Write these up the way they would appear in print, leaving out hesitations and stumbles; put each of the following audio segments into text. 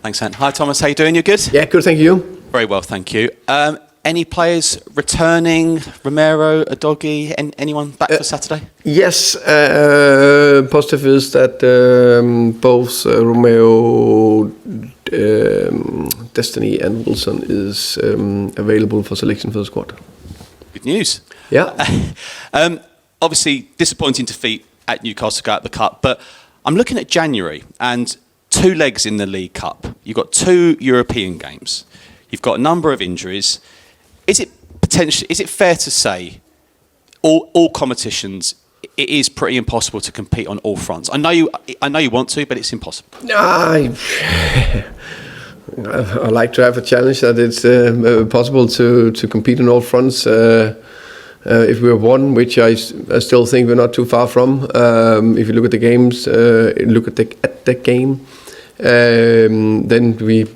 Thanks, Ant. Hi, Thomas. How you doing? You good? Yeah, good. Thank you. Very well, thank you. Any players returning? Romero, Udogie, anyone back for Saturday? Yes, positive is that both Romeo, Destiny and Wilson is available for selection for the squad. Good news. Yeah. Obviously, disappointing defeat at Newcastle to go out the Cup, but I'm looking at January and 2 legs in the League Cup. You've got 2 European games. You've got a number of injuries. Is it fair to say all competitions it is pretty impossible to compete on all fronts? I know you want to, but it's impossible. I like to have a challenge that it's possible to compete on all fronts. If we're one, which I still think we're not too far from. If you look at the games, look at the game, then we're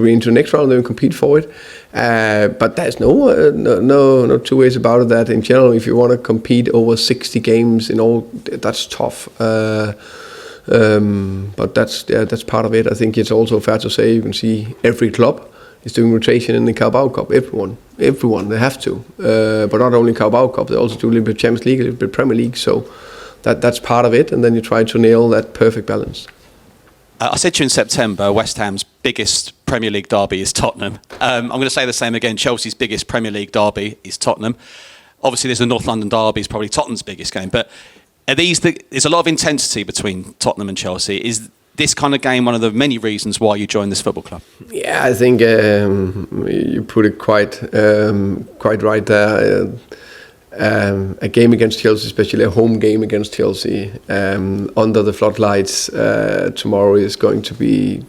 into the next round. Then we compete for it. But there's no 2 ways about it. That in general, if you want to compete over 60 games in all, that's tough. But that's part of it. I think it's also fair to say you can see every club is doing rotation in the Carabao Cup. Everyone, they have to. But not only Carabao Cup, they also do a little bit Champions League, a little bit Premier League. So that's part of it. And then you try to nail that perfect balance. I said to you in September, West Ham's biggest Premier League derby is Tottenham. I'm going to say the same again. Chelsea's biggest Premier League derby is Tottenham. Obviously, there's the North London derby, is probably Tottenham's biggest game. But there's a lot of intensity between Tottenham and Chelsea. Is this kind of game one of the many reasons why you joined this football club? Yeah, I think you put it quite right there. A game against Chelsea, especially a home game against Chelsea, under the floodlights tomorrow is going to be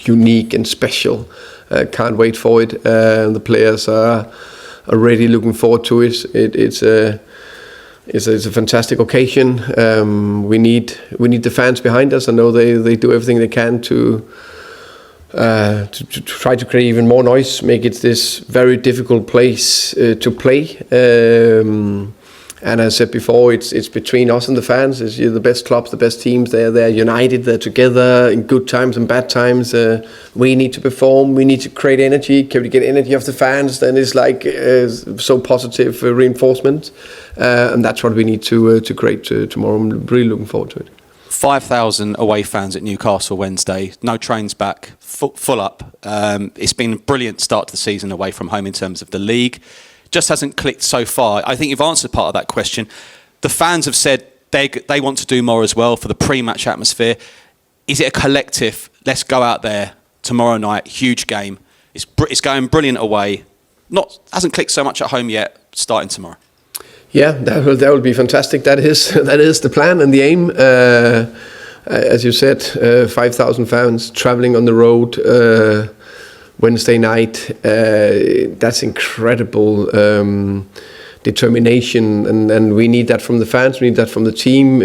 unique and special. Can't wait for it. The players are already looking forward to it. It's a fantastic occasion. We need the fans behind us. I know they do everything they can to try to create even more noise, make it this very difficult place to play. And as I said before, it's between us and the fans. It's the best clubs, the best teams. They're united. They're together in good times and bad times. We need to perform. We need to create energy. Can we get energy off the fans? Then it's like so positive reinforcement, and that's what we need to create tomorrow. I'm really looking forward to it. 5,000 away fans at Newcastle Wednesday. No trains back, full up. It's been a brilliant start to the season away from home in terms of the league. Just hasn't clicked so far. I think you've answered part of that question. The fans have said they want to do more as well for the pre-match atmosphere. Is it a collective, let's go out there tomorrow night, huge game. It's going brilliant away. Hasn't clicked so much at home yet, starting tomorrow. Yeah, that will be fantastic. That is the plan and the aim. As you said, 5,000 fans traveling on the road Wednesday night. That's incredible determination, and we need that from the fans. We need that from the team.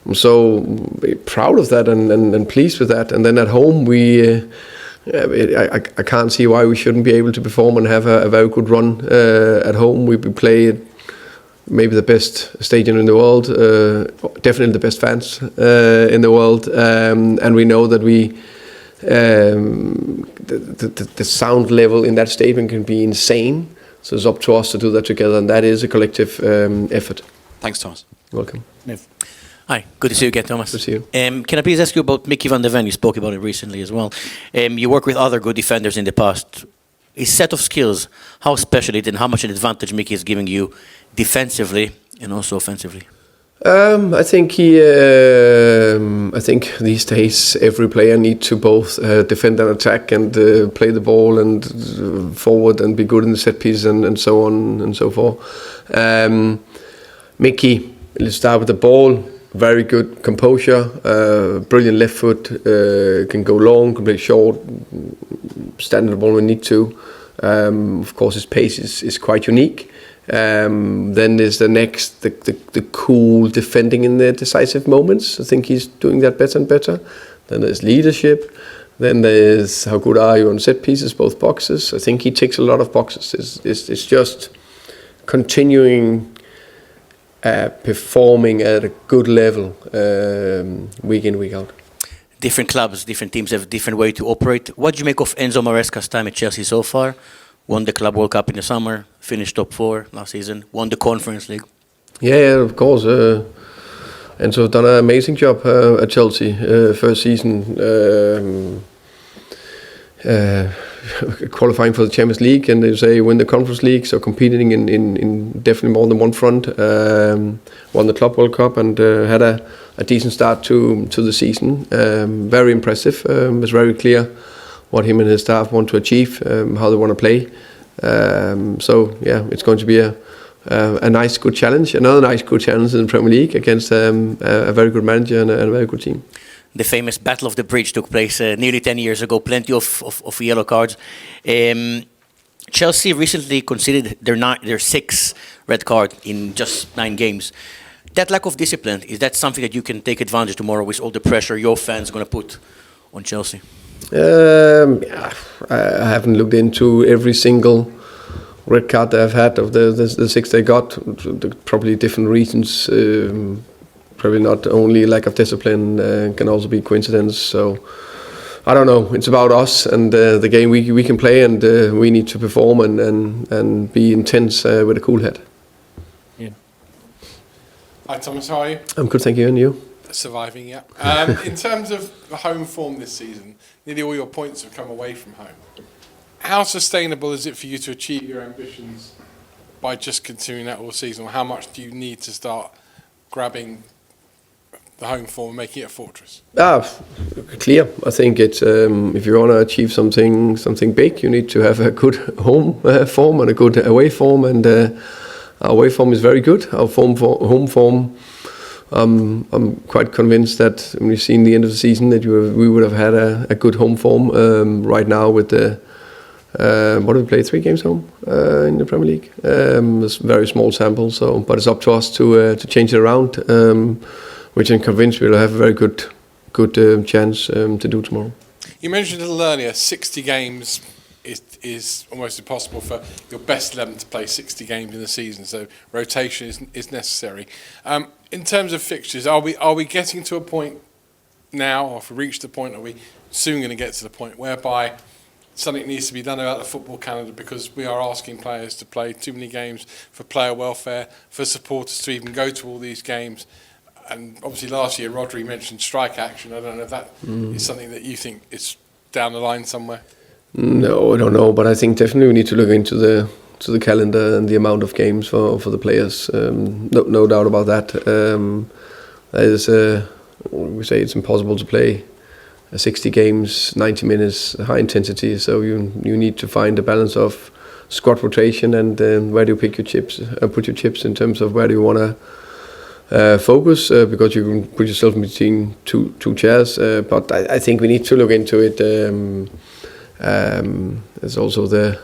I'm so proud of that and pleased with that. And then at home, I can't see why we shouldn't be able to perform and have a very good run at home. We play at maybe the best stadium in the world, definitely the best fans in the world, and we know that the sound level in that stadium can be insane. So it's up to us to do that together, and that is a collective effort. Thanks, Thomas. Welcome. Hi, good to see you again, Thomas. Good to see you. Can I please ask you about Mickey van de Ven? You spoke about it recently as well. You work with other good defenders in the past. His set of skills, how special it and how much an advantage Mickey is giving you defensively and also offensively? I think these days every player needs to both defend and attack and play the ball and forward and be good in the set piece and so on and so forth. Mickey, let's start with the ball. Very good composure, brilliant left foot, can go long, can play short, stand on the ball when we need to. Of course, his pace is quite unique. Then there's the cool defending in the decisive moments. I think he's doing that better and better. Then there's leadership. Then there's how good are you on set pieces, both boxes. I think he ticks a lot of boxes. It's just continuing performing at a good level week in, week out. different clubs, different teams have different way to operate. What do you make of Enzo Maresca's time at Chelsea so far? Won the Club World Cup in the summer, finished top 4 last season, won the Conference League. Yeah, of course. Enzo done an amazing job at Chelsea. First season, qualifying for the Champions League, and they say win the Conference League, so competing in definitely more than one front. Won the Club World Cup and had a decent start to the season. Very impressive. It was very clear what him and his staff want to achieve, how they want to play. So yeah, it's going to be a nice, good challenge. Another nice, good challenge in the Premier League against a very good manager and a very good team. The famous Battle of the Bridge took place nearly 10 years ago, plenty of yellow cards. Chelsea recently conceded their 6th red card in just 9 games. That lack of discipline, is that something that you can take advantage tomorrow with all the pressure your fans are going to put on Chelsea? Yeah, I haven't looked into every single red card that I've had of the 6 they got. Probably different reasons. Probably not only lack of discipline, can also be coincidence. So I don't know. It's about us and the game we can play, and we need to perform and be intense with a cool head. Yeah. Hi Thomas, how are you? I'm good, thank you. And you? Surviving, yeah. In terms of the home form this season, nearly all your points have come away from home. How sustainable is it for you to achieve your ambitions by just continuing that all season? Or how much do you need to start grabbing the home form and making it a fortress? Clear. I think it's if you want to achieve something big, you need to have a good home form and a good away form, and our away form is very good. Our home form, I'm quite convinced that when we've seen the end of the season that we would have had a good home form right now with the what did we play, 3 games home in the Premier League. It's a very small sample, so but it's up to us to change it around, which I'm convinced we'll have a very good chance to do tomorrow. You mentioned a little earlier, 60 games is almost impossible for your best 11 to play 60 games in the season, so rotation is necessary. In terms of fixtures, are we getting to a point now, or if we reach the point, are we soon going to get to the point whereby something needs to be done about the football calendar, because we are asking players to play too many games for player welfare, for supporters to even go to all these games? And obviously last year Rodri mentioned strike action. I don't know if that is something that you think is down the line somewhere. No, I don't know, but I think definitely we need to look into the calendar and the amount of games for the players. No doubt about that. We say it's impossible to play 60 games, 90 minutes, high intensity. So you need to find a balance of squad rotation and where do you pick your chips, put your chips in terms of where do you want to focus, because you can put yourself in between two chairs. But I think we need to look into it. There's also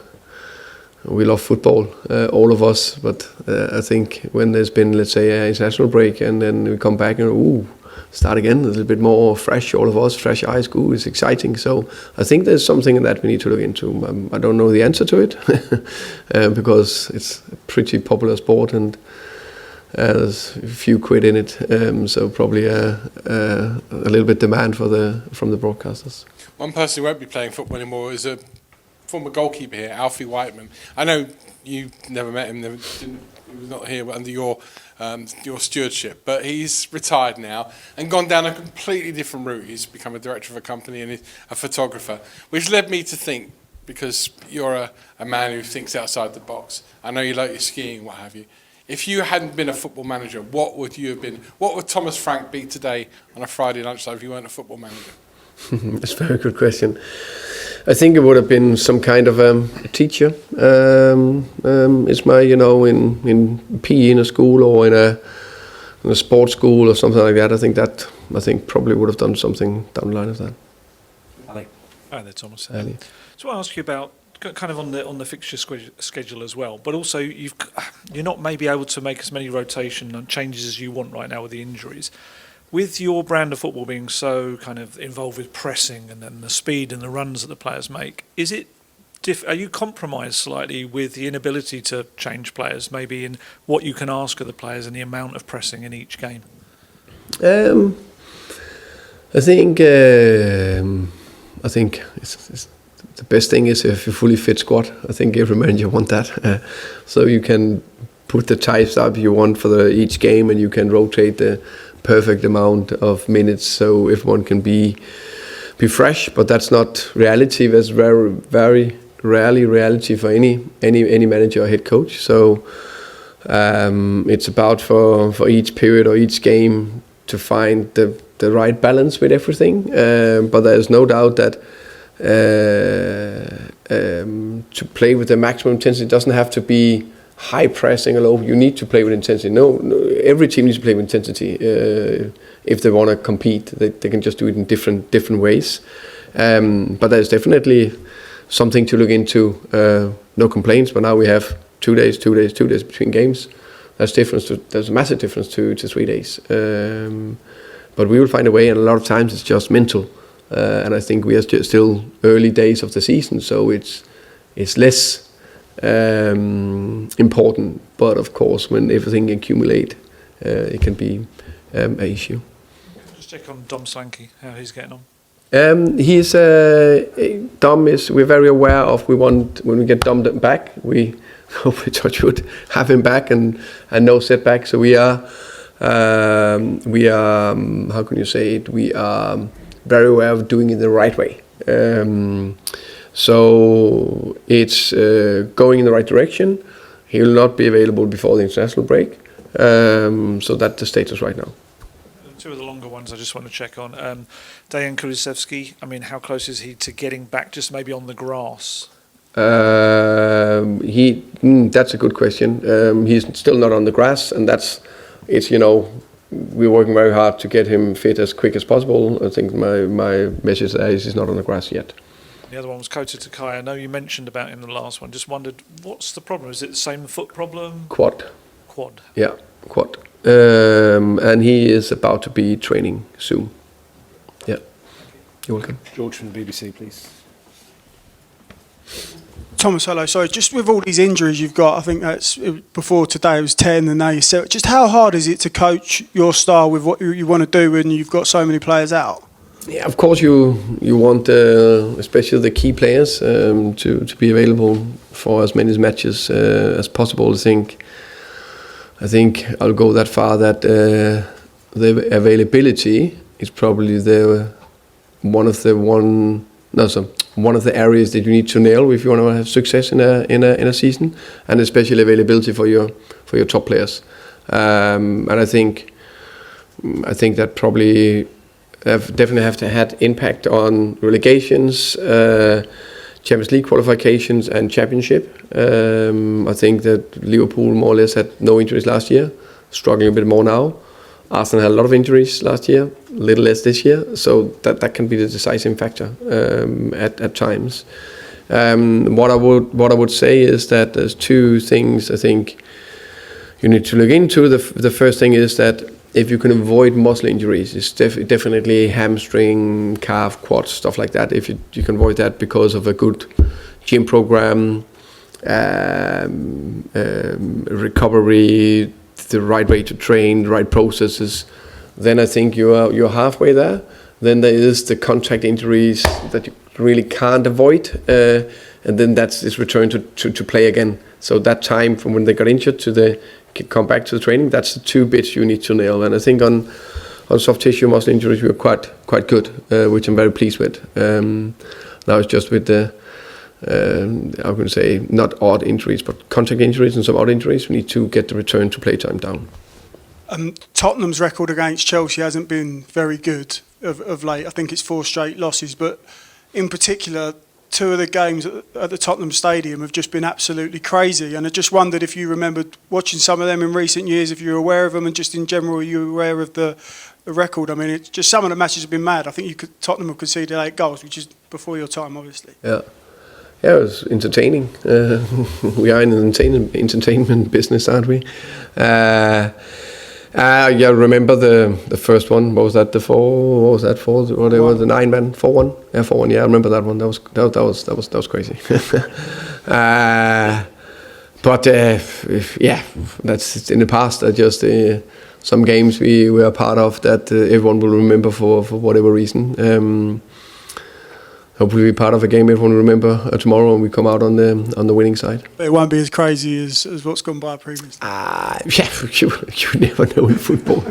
we love football, all of us, but I think when there's been, let's say, an international break and then we come back and start again, a little bit more fresh, all of us, fresh eyes, it's exciting. So I think there's something in that we need to look into. I don't know the answer to it because it's a pretty popular sport and there's a few quid in it, so probably a little bit demand from the broadcasters. One person who won't be playing football anymore is a former goalkeeper here, Alfie Whiteman. I know you never met him; he was not here under your stewardship. But he's retired now and gone down a completely different route. He's become a director of a company and he's a photographer, which led me to think, because you're a man who thinks outside the box. I know you like your skiing, what have you. If you hadn't been a football manager, what would you have been? What would Thomas Frank be today on a Friday lunchtime if you weren't a football manager? That's a very good question. I think it would have been some kind of a teacher. It's my, in PE in a school or in a sports school or something like that. I think probably would have done something down the line of that. Ali. Hi there, Thomas. So I ask you about kind of on the fixture schedule as well, but also you're not maybe able to make as many rotation and changes as you want right now with the injuries. With your brand of football being so kind of involved with pressing and then the speed and the runs that the players make, are you compromised slightly with the inability to change players, maybe in what you can ask of the players and the amount of pressing in each game? I think it's the best thing is if you fully fit squad. I think every manager want that, so you can put the types up you want for each game, and you can rotate the perfect amount of minutes so everyone can be fresh. But that's not reality. That's very, very rarely reality for any manager or head coach. So it's about for each period or each game to find the right balance with everything. But there's no doubt that to play with the maximum intensity doesn't have to be high pressing or low. You need to play with intensity. No, every team needs to play with intensity if they want to compete. They can just do it in different ways. But there's definitely something to look into. No complaints, but now we have 2 days between games. There's a massive difference to 3 days. But we will find a way, and a lot of times it's just mental. And I think we are still early days of the season, so it's less important. But of course, when everything accumulates, it can be an issue. Just check on Dom Slanky, how he's getting on. Dom is. We're very aware of. We want when we get Dom back, we hope we touch wood, have him back and no setback. So we are. How can you say it? We are very aware of doing it the right way. So it's going in the right direction. He will not be available before the international break. So that's the status right now. Two of the longer ones I just want to check on. Dejan Kulusevski, I mean, how close is he to getting back just maybe on the grass? That's a good question. He's still not on the grass, and we're working very hard to get him fit as quick as possible. I think my message there is he's not on the grass yet. The other one was Kota Takai. I know you mentioned about in the last one. Just wondered, what's the problem? Is it the same foot problem? Quad. Yeah, quad. And he is about to be training soon. Yeah. You're welcome. George from the BBC, please. Thomas, hello. Sorry, just with all these injuries you've got, I think that's before today it was 10 and now you're 7. Just how hard is it to coach your style with what you want to do when you've got so many players out? Yeah, of course you want especially the key players to be available for as many matches as possible. I think I'll go that far that the availability is probably one of the areas that you need to nail if you want to have success in a season, and especially availability for your top players. And I think that probably definitely have to had impact on relegations, Champions League qualifications, and Championship. I think that Liverpool more or less had no injuries last year, struggling a bit more now. Arsenal had a lot of injuries last year, a little less this year, so that can be the decisive factor at times. What I would say is that there's two things I think you need to look into. The first thing is that if you can avoid muscle injuries, it's definitely hamstring, calf, quad, stuff like that. If you can avoid that because of a good gym program, recovery, the right way to train, the right processes, then I think you're halfway there. Then there is the contact injuries that you really can't avoid, and then that's return to play again. So that time from when they got injured to the come back to the training, that's the two bits you need to nail. And I think on soft tissue muscle injuries we were quite good, which I'm very pleased with. Now it's just with the I can say not odd injuries, but contact injuries and some odd injuries. We need to get the return to play time down. Tottenham's record against Chelsea hasn't been very good of late. I think it's 4 straight losses, but in particular, 2 of the games at the Tottenham Stadium have just been absolutely crazy. And I just wondered if you remembered watching some of them in recent years, if you're aware of them, and just in general, are you aware of the record? I mean, it's just some of the matches have been mad. I think Tottenham have conceded 8 goals, which is before your time, obviously. Yeah, it was entertaining. We are in an entertainment business, aren't we? Yeah, remember the first one. What was that? The 4? What was that for? Or they were the 9-man 4-1. Yeah, 4-1. Yeah, I remember that one. That was crazy. But yeah, that's in the past. I just some games we were a part of that everyone will remember for whatever reason. Hopefully we're part of a game everyone will remember tomorrow and we come out on the winning side. But it won't be as crazy as what's gone by previously. Yeah, you never know in football.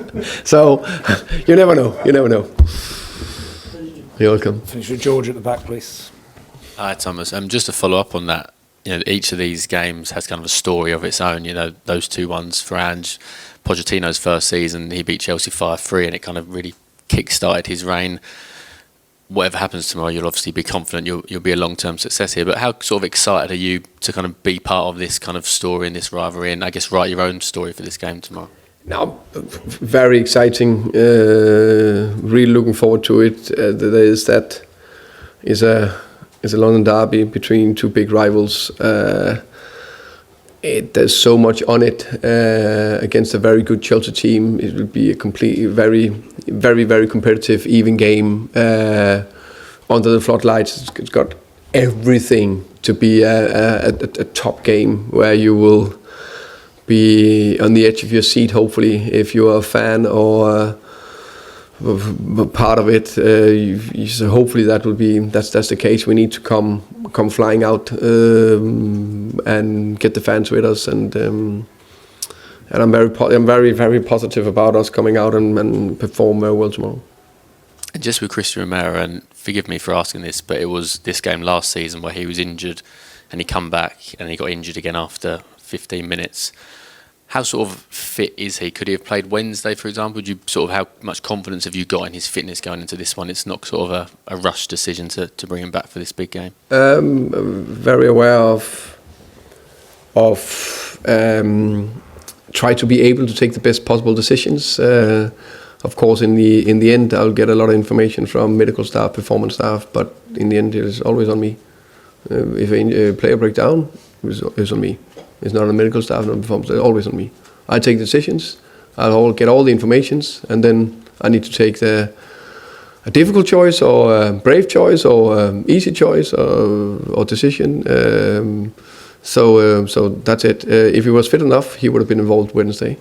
So you never know. You're welcome. Finish with George at the back, please. Hi, Thomas. Just to follow up on that, each of these games has kind of a story of its own. Those 2 ones for Ange, Pochettino's first season, he beat Chelsea 5-3, and it kind of really kick-started his reign. Whatever happens tomorrow, you'll obviously be confident you'll be a long-term success here. But how sort of excited are you to kind of be part of this kind of story and this rivalry, and I guess write your own story for this game tomorrow? Now, very exciting. Really looking forward to it. There is a London derby between 2 big rivals. There's so much on it against a very good Chelsea team. It will be a completely very, very, very competitive, even game under the floodlights. It's got everything to be a top game where you will be on the edge of your seat, hopefully, if you're a fan or part of it. So hopefully that's the case. We need to come flying out and get the fans with us, and I'm very, very positive about us coming out and perform very well tomorrow. And just with Christian Romero, and forgive me for asking this, but it was this game last season where he was injured and he come back and he got injured again after 15 minutes. How sort of fit is he? Could he have played Wednesday, for example? How much confidence have you got in his fitness going into this one? It's not sort of a rush decision to bring him back for this big game. Very aware of try to be able to take the best possible decisions. Of course, in the end, I'll get a lot of information from medical staff, performance staff, but in the end, it is always on me. If a player breaks down, it's on me. It's not on the medical staff, not on performance. It's always on me. I take decisions. I'll get all the informations, and then I need to take a difficult choice, or a brave choice, or easy choice, or decision. So that's it. If he was fit enough, he would have been involved Wednesday.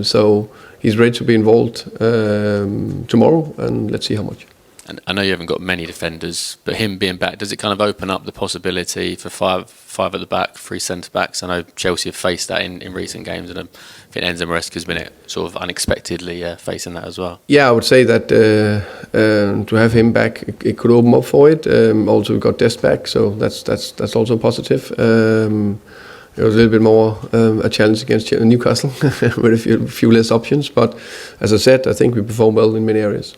So he's ready to be involved tomorrow, and let's see how much. And I know you haven't got many defenders, but him being back, does it kind of open up the possibility for five at the back, 3 centre-backs? I know Chelsea have faced that in recent games, and I think Enzo Maresca's been sort of unexpectedly facing that as well. Yeah, I would say that to have him back, it could open up for it. Also, we got Dest back, so that's also positive. It was a little bit more a challenge against Newcastle with a few less options, but as I said, I think we perform well in many areas.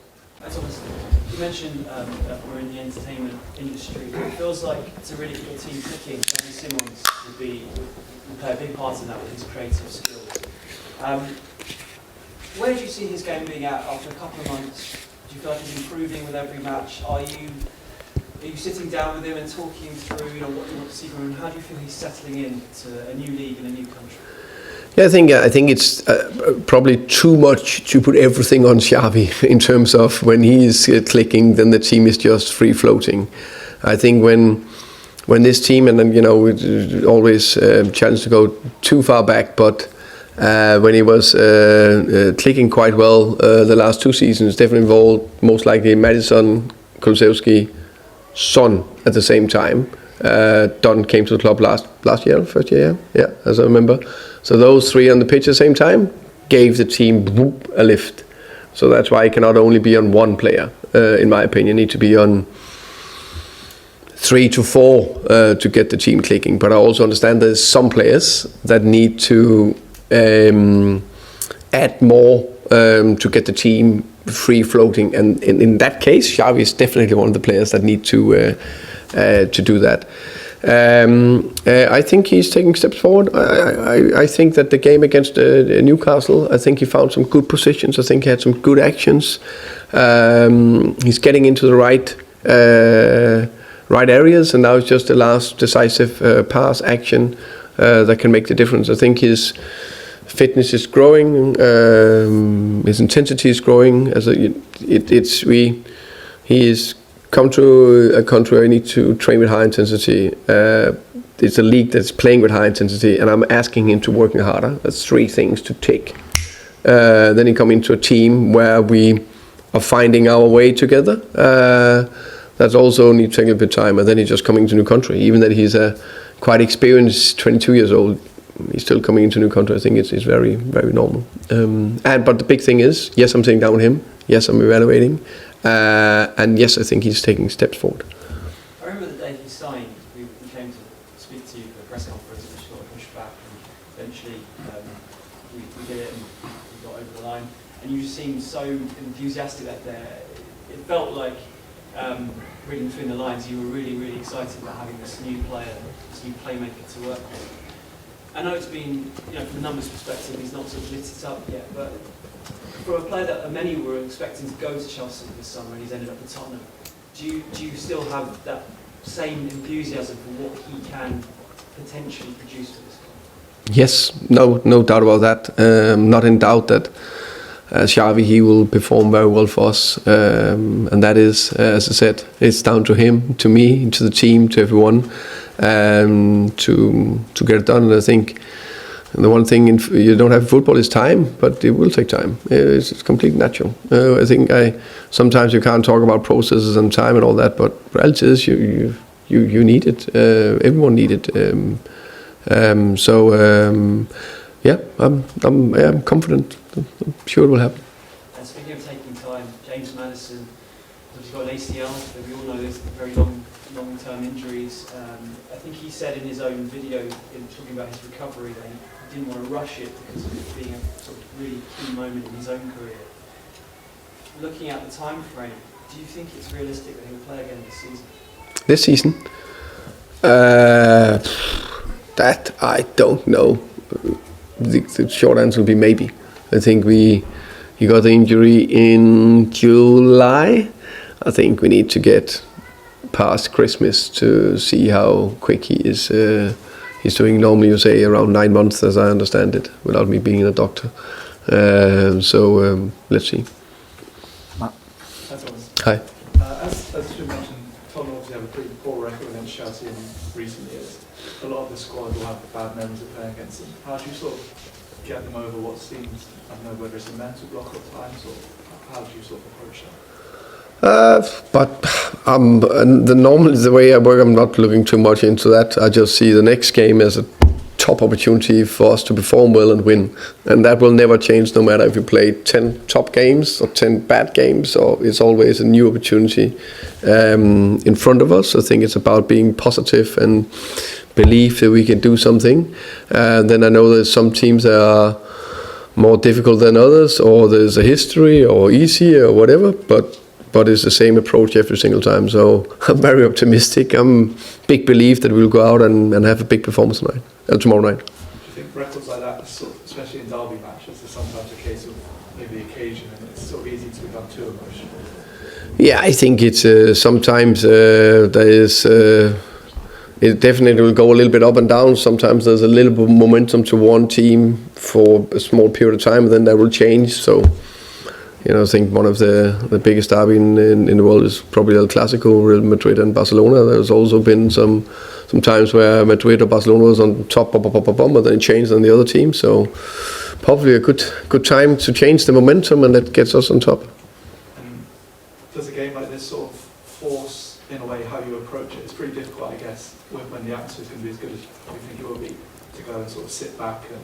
You mentioned that we're in the entertainment industry. It feels like it's a really good team clicking. Xavi Simons would play a big part in that with his creative skills. Where do you see his game being at after a couple of months? Do you feel like he's improving with every match? Are you sitting down with him and talking through what you want to see from him? How do you feel he's settling in to a new league and a new country? Yeah, I think it's probably too much to put everything on Xavi in terms of when he is clicking, then the team is just free floating. I think when this team, and then we always challenge to go too far back, but when he was clicking quite well the last 2 seasons, definitely involved most likely Maddison, Kulusevski, Son at the same time. Don came to the club last year, first year, yeah, as I remember. So those 3 on the pitch at the same time gave the team a lift. So that's why it cannot only be on one player, in my opinion. It need to be on 3 to 4 to get the team clicking. But I also understand there's some players that need to add more to get the team free floating. And in that case, Xavi is definitely one of the players that need to do that. I think he's taking steps forward. I think that the game against Newcastle, I think he found some good positions. I think he had some good actions. He's getting into the right areas, and now it's just the last decisive pass action that can make the difference. I think his fitness is growing, his intensity is growing. He is come to a country where I need to train with high intensity. It's a league that's playing with high intensity, and I'm asking him to work harder. That's 3 things to tick Then he come into a team where we are finding our way together. That's also need to take a bit of time. And then he's just coming to a new country. Even that he's a quite experienced, 22 years old, he's still coming into a new country. I think it's very, very normal. But the big thing is, yes, I'm sitting down with him. Yes, I'm evaluating. And yes, I think he's taking steps forward. I remember the day he signed, we came to speak to you for a press conference, which got pushed back, and eventually we did it and we got over the line. And you just seemed so enthusiastic that there. It felt like, reading between the lines, you were really, really excited about having this new player, this new playmaker to work with. I know it's been, from the numbers perspective, he's not sort of lit it up yet, but for a player that many were expecting to go to Chelsea this summer and he's ended up at Tottenham, do you still have that same enthusiasm for what he can potentially produce for this club? Yes, no doubt about that. Not in doubt that Xavi, he will perform very well for us. And that is, as I said, it's down to him, to me, to the team, to everyone, to get it done. And I think the one thing you don't have in football is time, but it will take time. It's completely natural. I think sometimes you can't talk about processes and time and all that, but reality is you need it. Everyone need it. I'm confident. I'm sure it will happen. And speaking of taking time, James Maddison, he's got an ACL, but we all know there's very long-term injuries. I think he said in his own video, in talking about his recovery, that he didn't want to rush it because of it being a sort of really key moment in his own career. Looking at the time frame, do you think it's realistic that he'll play again this season? This season? That I don't know. The short answer will be maybe. I think he got the injury in July. I think we need to get past Christmas to see how quick he is. He's doing normally, you say, around 9 months, as I understand it, without me being a doctor. Let's see. Matt. Hi, Thomas. Hi. As you mentioned, Tottenham obviously have a pretty poor record against Chelsea in recent years. A lot of the squad will have bad memories of playing against them. How do you sort of get them over what seems, I don't know whether it's a mental block at times, or how do you sort of approach that? The way I work, I'm not looking too much into that. I just see the next game as a top opportunity for us to perform well and win, and that will never change no matter if you play 10 top games or 10 bad games, or it's always a new opportunity in front of us. I think it's about being positive and believe that we can do something. Then I know there's some teams that are more difficult than others, or there's a history or easier or whatever, but it's the same approach every single time. So I'm very optimistic. I'm big belief that we'll go out and have a big performance tomorrow night. Do you think records like that, especially in derby matches, is sometimes a case of maybe the occasion and it's sort of easy to become too emotional? Yeah, I think it's sometimes there is. It definitely will go a little bit up and down. Sometimes there's a little bit of momentum to one team for a small period of time, and then that will change. So, I think one of the biggest derby in the world is probably El Clasico, Real Madrid and Barcelona. There's also been some times where Madrid or Barcelona was on top, but then it changed on the other team. So, probably a good time to change the momentum, and that gets us on top. And does a game like this sort of force, in a way, how you approach it? It's pretty difficult, I guess, when the atmosphere is going to be as good as you think it will be, to go and sort of sit back and...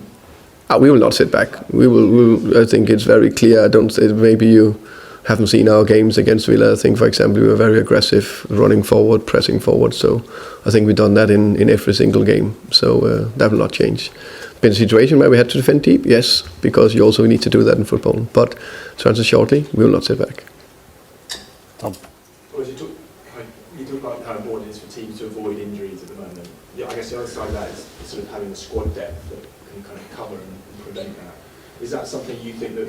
We will not sit back. We will. I think it's very clear. Maybe you haven't seen our games against Villa. I think, for example, we were very aggressive, running forward, pressing forward. So I think we've done that in every single game. So that will not change. Been a situation where we had to defend deep, yes, because you also need to do that in football. But to answer shortly, we will not sit back. Tom. Well, you talk about how important it is for teams to avoid injuries at the moment. Yeah, I guess the other side of that is sort of having a squad depth that can kind of cover and prevent that. Is that something you think that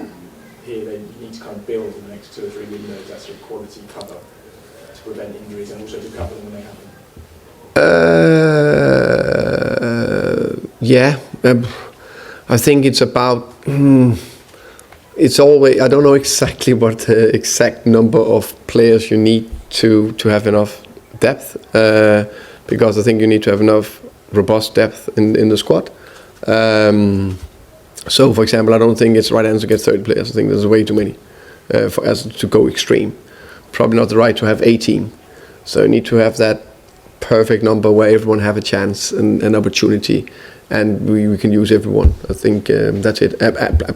here they need to kind of build in the next 2 or 3 windows, that sort of quality cover to prevent injuries and also to cover them when they happen? I think it's about. It's always. I don't know exactly what the exact number of players you need to have enough depth, because I think you need to have enough robust depth in the squad. So, for example, I don't think it's the right answer to get 30 players. I think there's way too many for us to go extreme. Probably not the right to have 18. So you need to have that perfect number where everyone have a chance and an opportunity, and we can use everyone. I think that's it.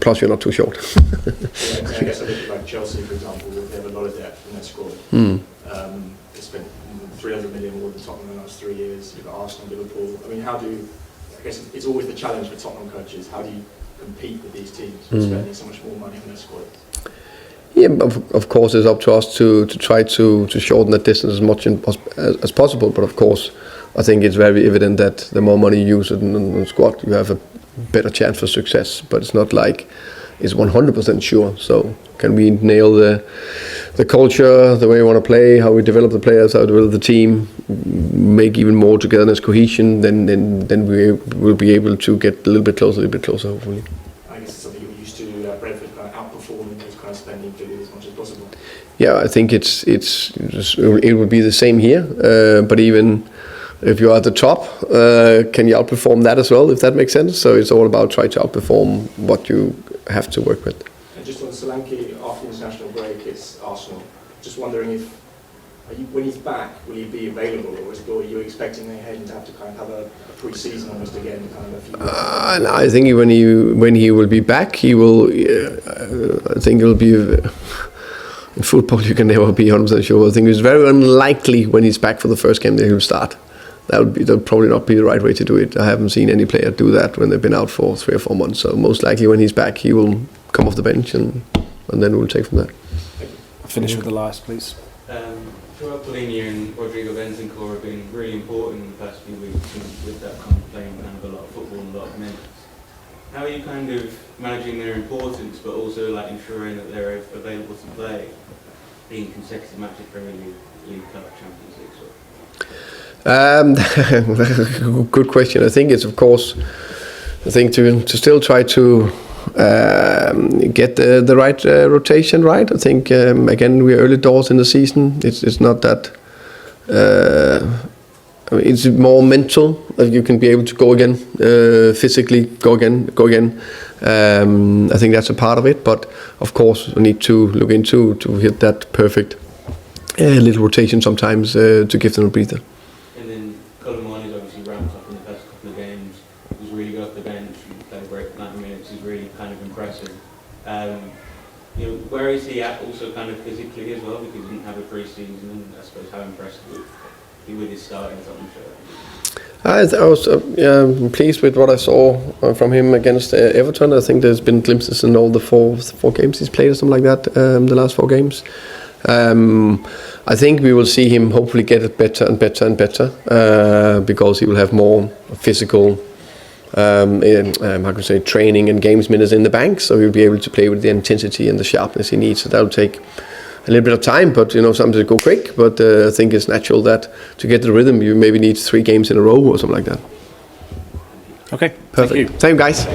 Plus, you're not too short. I guess I think like Chelsea, for example, they have a lot of depth in their squad. They spent 300 million more than Tottenham in the last 3 years. You've got Arsenal, Liverpool. I mean, I guess it's always the challenge for Tottenham coaches. How do you compete with these teams spending so much more money on their squad? Yeah, of course, it's up to us to try to shorten that distance as much as possible. But of course, I think it's very evident that the more money you use in the squad, you have a better chance for success. But it's not like it's 100% sure. So can we nail the culture, the way we want to play, how we develop the players, how we develop the team, make even more togetherness, cohesion, then we will be able to get a little bit closer, hopefully. I guess it's something you're used to, Brentford kind of outperforming those kind of spending figures as much as possible. Yeah, I think it will be the same here. But even if you're at the top, can you outperform that as well, if that makes sense? So it's all about trying to outperform what you have to work with. And just on Solanke, after the international break, it's Arsenal. Just wondering if, when he's back, will he be available, or are you expecting him to have to kind of have a pre-season almost again, kind of a few weeks? No, I think when he will be back, he will. I think it will be. In football, you can never be 100% sure. I think it's very unlikely when he's back for the first game that he'll start. That would probably not be the right way to do it. I haven't seen any player do that when they've been out for 3 or 4 months. So most likely when he's back, he will come off the bench and then we'll take from there. Finish with the last, please. Joao Paulinho and Rodrigo Bentancur have been really important in the past few weeks with that kind of playing kind of a lot of football and a lot of minutes. How are you kind of managing their importance, but also like ensuring that they're available to play in consecutive matches, Premier League Cup, Champions League? Good question. I think it's, of course, I think to still try to get the right rotation right. I think again we're early doors in the season. It's not that. I mean, it's more mental. You can be able to go again, physically go again. I think that's a part of it. But of course, we need to look into to hit that perfect little rotation sometimes to give them a breather. And then Colomani's obviously ramped up in the past couple of games. He's really got off the bench, played great 90 minutes. Is really kind of impressive. Where is he at? Also, kind of physically as well, because he didn't have a pre-season. And I suppose how impressed with his starting Tottenham shirt. I was pleased with what I saw from him against Everton. I think there's been glimpses in all the four games he's played or something like that, the last 4 games. I think we will see him hopefully get it better and better because he will have more physical training and games minutes in the bank, so he'll be able to play with the intensity and the sharpness he needs. So that'll take a little bit of time, but sometimes it go quick. But I think it's natural that to get the rhythm, you maybe need 3 games in a row or something like that. Okay, perfect. Thank you. Same, guys.